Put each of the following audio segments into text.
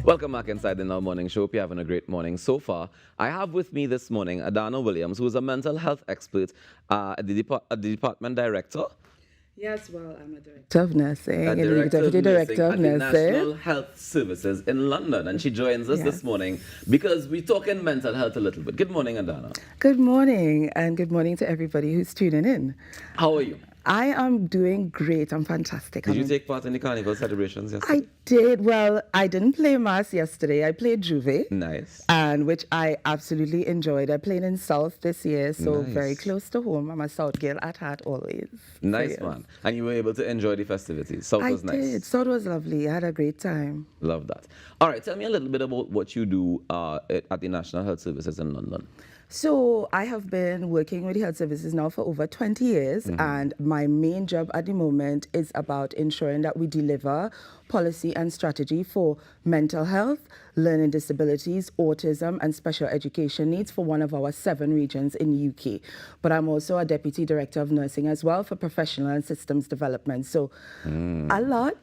Welcome back inside the Now Morning Show. Hope you're having a great morning so far. I have with me this morning Adana Williams, who is a mental health expert at the department director. Yes, well, I'm a director of nursing and the Director of deputy nursing director of at the nursing. National Health Services in London. And she joins us this Yes. morning because we're talking mental health a little bit. Good morning, Adana. Good morning, and good morning to everybody who's tuning in. How are you? I am doing great. I'm fantastic. Did you take part in the Carnival celebrations yesterday? I did. Well, I didn't play Mass yesterday. I played Juve. Nice. And which I absolutely enjoyed. I played in South this year, so Nice. very close to home. I'm a South girl at heart always. Nice, yes. man. And you were able to enjoy the festivities. South I was nice. did. South was lovely. I had a great time. Love that. All right, tell me a little bit about what you do at the National Health Services in London. So I have been working with the health services now for over 20 years, and my main job at the moment is about ensuring that we deliver policy and strategy for mental health, learning disabilities, autism, and special education needs for one of our 7 regions in the UK. But I'm also a deputy director of nursing as well for professional and systems development. So a lot.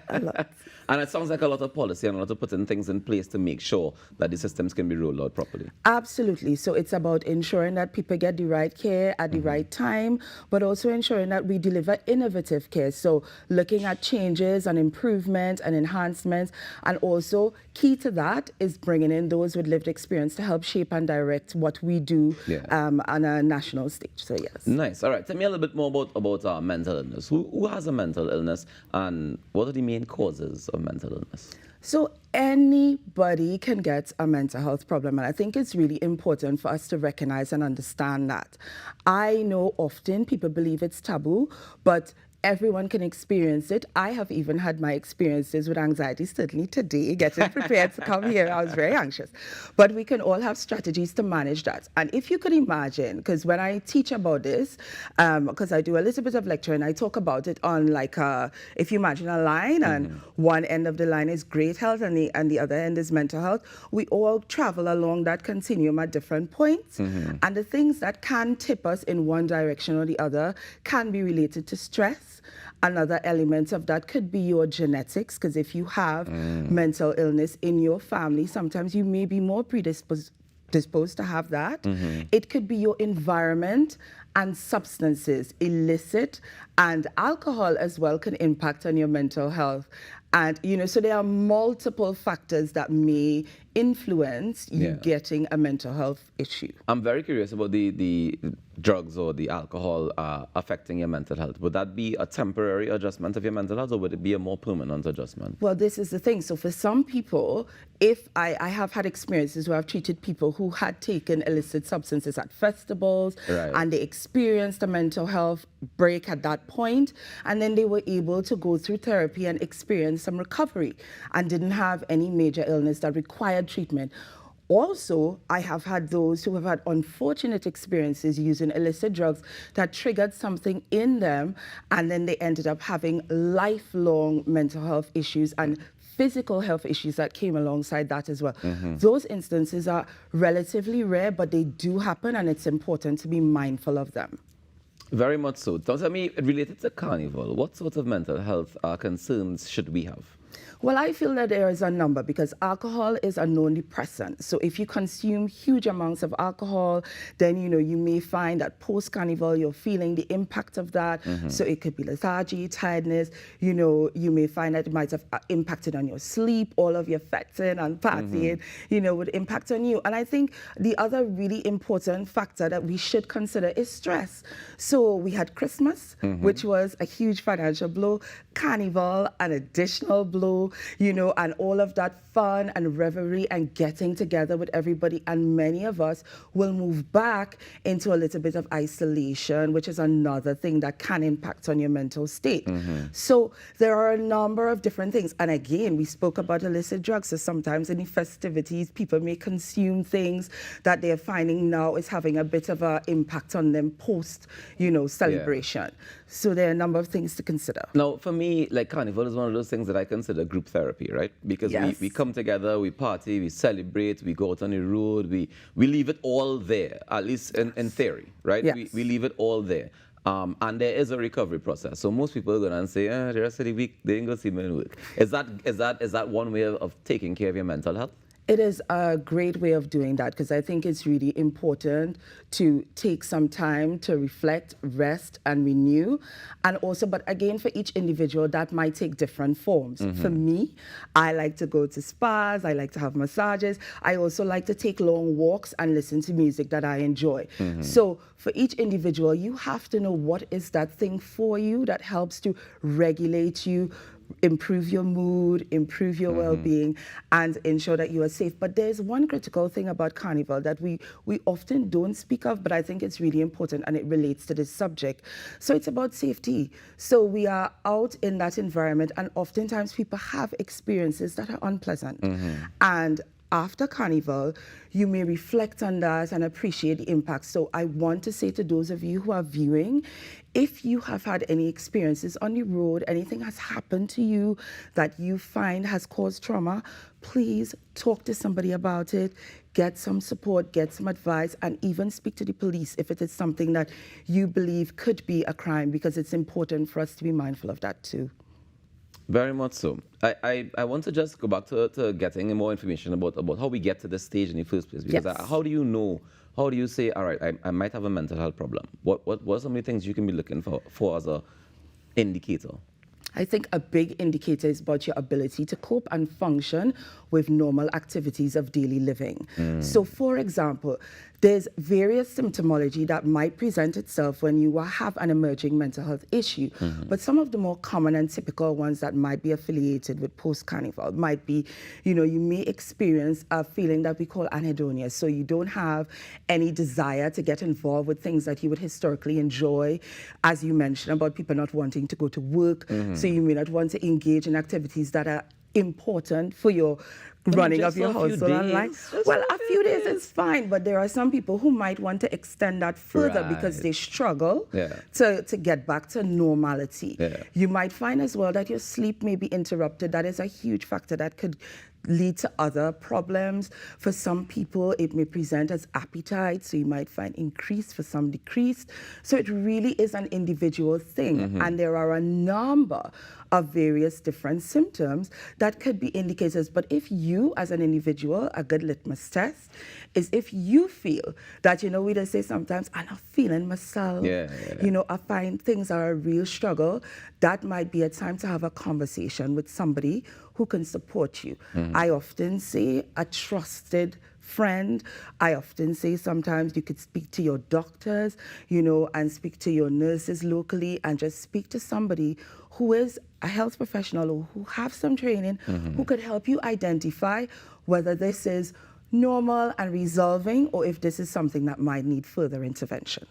A lot. And it sounds like a lot of policy and a lot of putting things in place to make sure that the systems can be rolled out properly. Absolutely. So it's about ensuring that people get the right care at the right time, but also ensuring that we deliver innovative care. So looking at changes and improvement and enhancements. And also key to that is bringing in those with lived experience to help shape and direct what we do on a national stage. So yes. Nice. All right. Tell me a little bit more about mental illness. Who has a mental illness and what are the main causes of mental illness? So anybody can get a mental health problem, and I think it's really important for us to recognize and understand that. I know often people believe it's taboo, but everyone can experience it. I have even had my experiences with anxiety, certainly today, getting prepared to come here. I was very anxious. But we can all have strategies to manage that. And if you could imagine, because when I teach about this, because I do a little bit of lecturing, I talk about it on if you imagine a line and one end of the line is great health and the other end is mental health, we all travel along that continuum at different points. And the things that can tip us in one direction or the other can be related to stress. Another element of that could be your genetics, because if you have mental illness in your family, sometimes you may be more predisposed to have that. It could be your environment and substances, illicit and alcohol as well can impact on your mental health. And, so there are multiple factors that may influence you getting a mental health issue. I'm very curious about the drugs or the alcohol affecting your mental health. Would that be a temporary adjustment of your mental health or would it be a more permanent adjustment? Well, this is the thing. So for some people, if I have had experiences where I've treated people who had taken illicit substances at festivals and they experienced a mental health break at that point, and then they were able to go through therapy and experience some recovery and didn't have any major illness that required treatment. Also, I have had those who have had unfortunate experiences using illicit drugs that triggered something in them, and then they ended up having lifelong mental health issues and physical health issues that came alongside that as well. Those instances are relatively rare, but they do happen, and it's important to be mindful of them. Very much so. Tell me, related to Carnival, what sort of mental health concerns should we have? Well, I feel that there is a number because alcohol is a known depressant. So if you consume huge amounts of alcohol, then, you may find that post-carnival, you're feeling the impact of that. So it could be lethargy, tiredness. You may find that it might have impacted on your sleep, all of your fetting and partying, would impact on you. And I think the other really important factor that we should consider is stress. So we had Christmas, which was a huge financial blow, Carnival, an additional blow, and all of that fun and revelry and getting together with everybody. And many of us will move back into a little bit of isolation, which is another thing that can impact on your mental state. So there are a number of different things. And again, we spoke about illicit drugs. So sometimes in the festivities, people may consume things that they're finding now is having a bit of an impact on them post, celebration. So there are a number of things to consider. Now, for me, like Carnival is one of those things that I consider group therapy, right? Because we come together, we party, we celebrate, we go out on the road, we leave it all there, at least in theory, right? Yes. We leave it all there. And there is a recovery process. So most people are going to say, the rest of the week, they ain't going to see me in work. Is that one way of taking care of your mental health? It is a great way of doing that because I think it's really important to take some time to reflect, rest, and renew. And also, but again, for each individual, that might take different forms. For me, I like to go to spas, I like to have massages. I also like to take long walks and listen to music that I enjoy. So for each individual, you have to know what is that thing for you that helps to regulate you, improve your mood, improve your well-being, and ensure that you are safe. But there's one critical thing about Carnival that we often don't speak of, but I think it's really important and it relates to this subject. So it's about safety. So we are out in that environment and oftentimes people have experiences that are unpleasant. And after Carnival, you may reflect on that and appreciate the impact. So I want to say to those of you who are viewing, if you have had any experiences on the road, anything has happened to you that you find has caused trauma, please talk to somebody about it, get some support, get some advice, and even speak to the police if it is something that you believe could be a crime, because it's important for us to be mindful of that too. Very much so. I want to just go back to getting more information about how we get to this stage in the first place. Because Yes. how do you know? How do you say, all right, I might have a mental health problem? What are some of the things you can be looking for as a indicator? I think a big indicator is about your ability to cope and function with normal activities of daily living. So, for example, there's various symptomology that might present itself when you have an emerging mental health issue. But some of the more common and typical ones that might be affiliated with post-Carnival might be, you may experience a feeling that we call anhedonia. So you don't have any desire to get involved with things that you would historically enjoy, as you mentioned about people not wanting to go to work. So you may not want to engage in activities that are important for your running of your household and life. Well, a few days is fine, but there are some people who might want to extend that further because they struggle to get back to normality. You might find as well that your sleep may be interrupted. That is a huge factor that could lead to other problems. For some people, it may present as appetite, so you might find increased, for some decreased. So it really is an individual thing, and there are a number of various different symptoms that could be indicators. But if you, as an individual, a good litmus test is if you feel that, we just say sometimes, I'm not feeling myself, I find things are a real struggle, that might be a time to have a conversation with somebody who can support you. I often say a trusted friend. I often say sometimes you could speak to your doctors, and speak to your nurses locally, and just speak to somebody who is a health professional or who have some training, who could help you identify whether this is normal and resolving or if this is something that might need further intervention.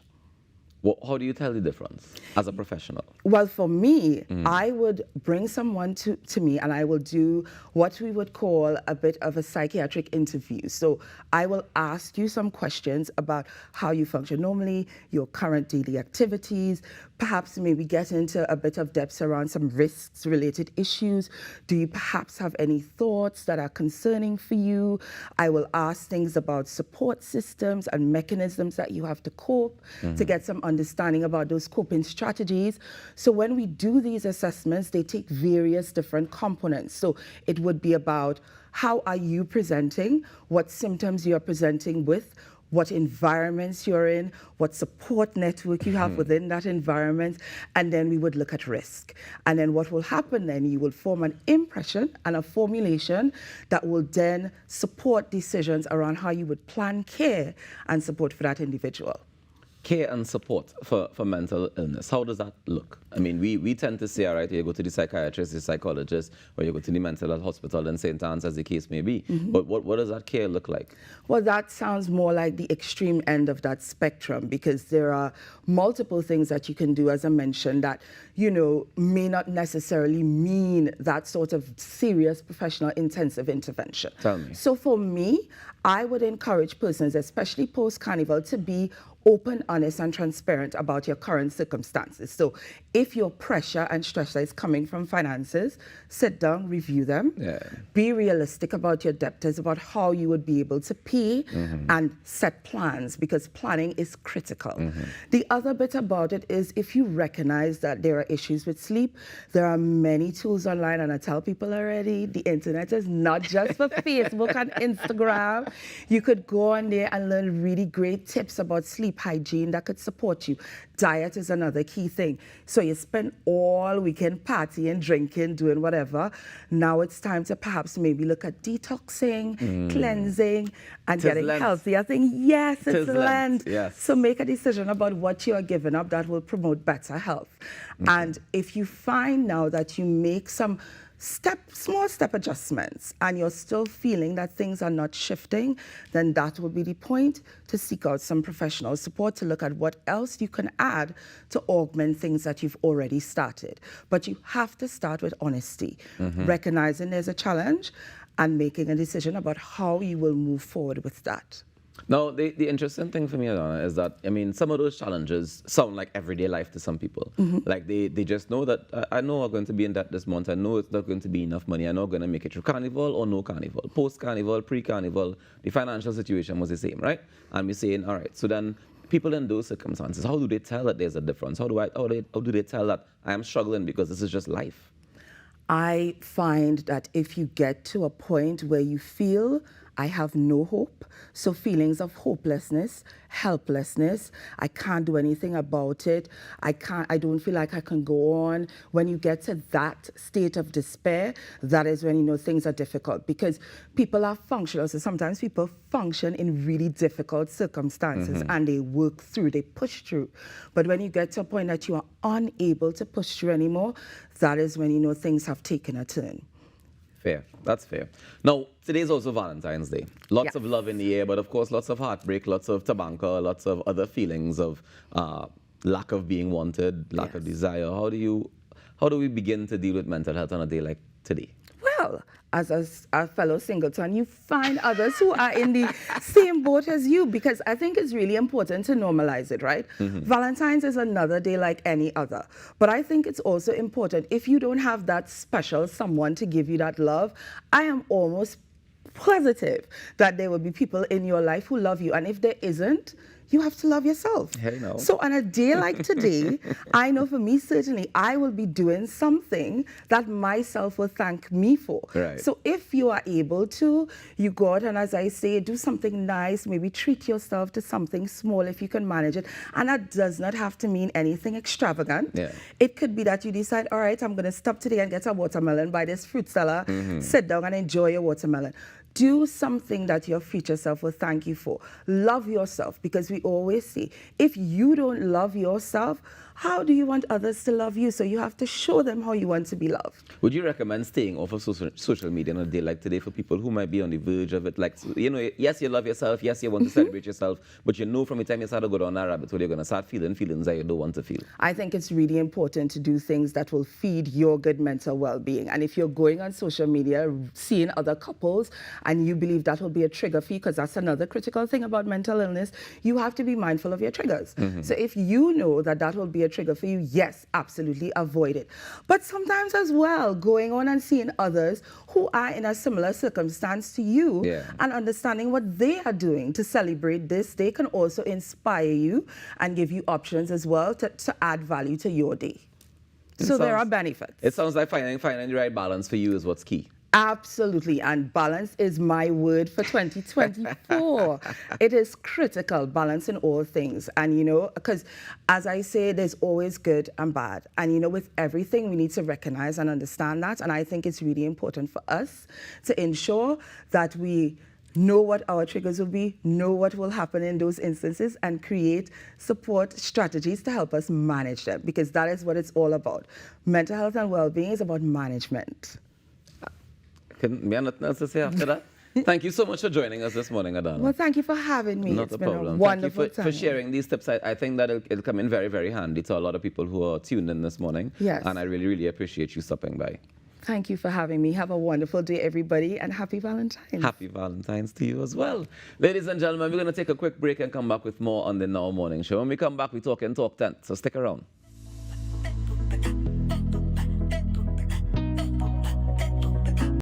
Well, how do you tell the difference as a professional? Well, for me, I would bring someone to me and I will do what we would call a bit of a psychiatric interview. So I will ask you some questions about how you function normally, your current daily activities, perhaps maybe get into a bit of depth around some risks-related issues. Do you perhaps have any thoughts that are concerning for you? I will ask things about support systems and mechanisms that you have to cope, to get some understanding about those coping strategies. So when we do these assessments, they take various different components. So it would be about how are you presenting, what symptoms you're presenting with, what environments you're in, what support network you have within that environment, and then we would look at risk. And then what will happen then, you will form an impression and a formulation that will then support decisions around how you would plan care and support for that individual. Care and support for mental illness, how does that look? I mean, we tend to say, all right, you go to the psychiatrist, the psychologist, or you go to the mental health hospital in St. Anne's, as the case may be. But what does that care look like? Well, that sounds more like the extreme end of that spectrum, because there are multiple things that you can do, as I mentioned, that, may not necessarily mean that sort of serious professional intensive intervention. Tell me. So for me, I would encourage persons, especially post-Carnival, to be open, honest, and transparent about your current circumstances. So if your pressure and stress is coming from finances, sit down, review them. Yeah. Be realistic about your debtors, about how you would be able to pay, and set plans, because planning is critical. The other bit about it is, if you recognize that there are issues with sleep, there are many tools online, and I tell people already, the internet is not just for Facebook and Instagram. You could go on there and learn really great tips about sleep hygiene that could support you. Diet is another key thing. So you spend all weekend partying, drinking, doing whatever. Now it's time to perhaps maybe look at detoxing, cleansing, and getting healthy. I think, yes, it's Lent. Yes. So make a decision about what you are giving up that will promote better health. And if you find now that you make some small step adjustments and you're still feeling that things are not shifting, then that will be the point to seek out some professional support to look at what else you can add to augment things that you've already started. But you have to start with honesty, recognizing there's a challenge and making a decision about how you will move forward with that. Now, the interesting thing for me, Adana, is that, I mean, some of those challenges sound like everyday life to some people. Like, they just know that, I know I'm going to be in debt this month. I know it's not going to be enough money. I know I'm going to make it through Carnival or no Carnival. Post-Carnival, pre-Carnival, the financial situation was the same, right? And we're saying, all right, so then people in those circumstances, how do they tell that there's a difference? How do they tell that I am struggling because this is just life? I find that if you get to a point where you feel I have no hope, so feelings of hopelessness, helplessness, I can't do anything about it, I don't feel like I can go on. When you get to that state of despair, that is when you know things are difficult, because people are functional. So sometimes people function in really difficult circumstances and they work through, they push through. But when you get to a point that you are unable to push through anymore, that is when you know things have taken a turn. Fair. That's fair. Now, today's also Valentine's Day. Lots of love in the air, but of course, lots of heartbreak, lots of tobacco, lots of other feelings of lack of being wanted, lack of desire. How do we begin to deal with mental health on a day like today? Well, as a fellow singleton, you find others who are in the same boat as you, because I think it's really important to normalize it, right? Valentine's is another day like any other. But I think it's also important, if you don't have that special someone to give you that love, I am almost positive that there will be people in your life who love you. And if there isn't, you have to love yourself. Hey, no. So on a day like today, I know for me, certainly, I will be doing something that myself will thank me for. Right. So if you are able to, you go out and, as I say, do something nice, maybe treat yourself to something small if you can manage it. And that does not have to mean anything extravagant. Yeah. It could be that you decide, all right, I'm going to stop today and get a watermelon by this fruit seller, sit down and enjoy your watermelon. Do something that your future self will thank you for. Love yourself, because we always say, if you don't love yourself, how do you want others to love you? So you have to show them how you want to be loved. Would you recommend staying off of social media on a day like today for people who might be on the verge of it? Like, you know, yes, you love yourself, yes, you want to celebrate yourself, but you know from the time you start to go down that rabbit hole, you're going to start feeling feelings that you don't want to feel. I think it's really important to do things that will feed your good mental well-being. And if you're going on social media, seeing other couples, and you believe that will be a trigger for you, because that's another critical thing about mental illness, you have to be mindful of your triggers. So if you know that that will be a trigger for you, yes, absolutely avoid it. But sometimes as well, going on and seeing others who are in a similar circumstance to you and understanding what they are doing to celebrate this, they can also inspire you and give you options as well to add value to your day. So there are benefits. It sounds like finding the right balance for you is what's key. Absolutely, and balance is my word for 2024. It is critical, balance in all things. And, you know, because as I say, there's always good and bad. And, you know, with everything, we need to recognize and understand that. And I think it's really important for us to ensure that we know what our triggers will be, know what will happen in those instances, and create support strategies to help us manage them, because that is what it's all about. Mental health and well-being is about management. We have nothing else to say after that. Thank you so much for joining us this morning, Adana. Well, thank you for having me. Not it's a been problem. a wonderful thank you time. for sharing these tips. I think that it'll come in very, very handy to a lot of people who are tuned in this morning. Yes. And I really, really appreciate you stopping by. Thank you for having me. Have a wonderful day, everybody, and happy Valentine's. Happy Valentine's to you as well. Ladies and gentlemen, we're going to take a quick break and come back with more on the Now Morning Show. When we come back, we talk and talk tent, so stick around.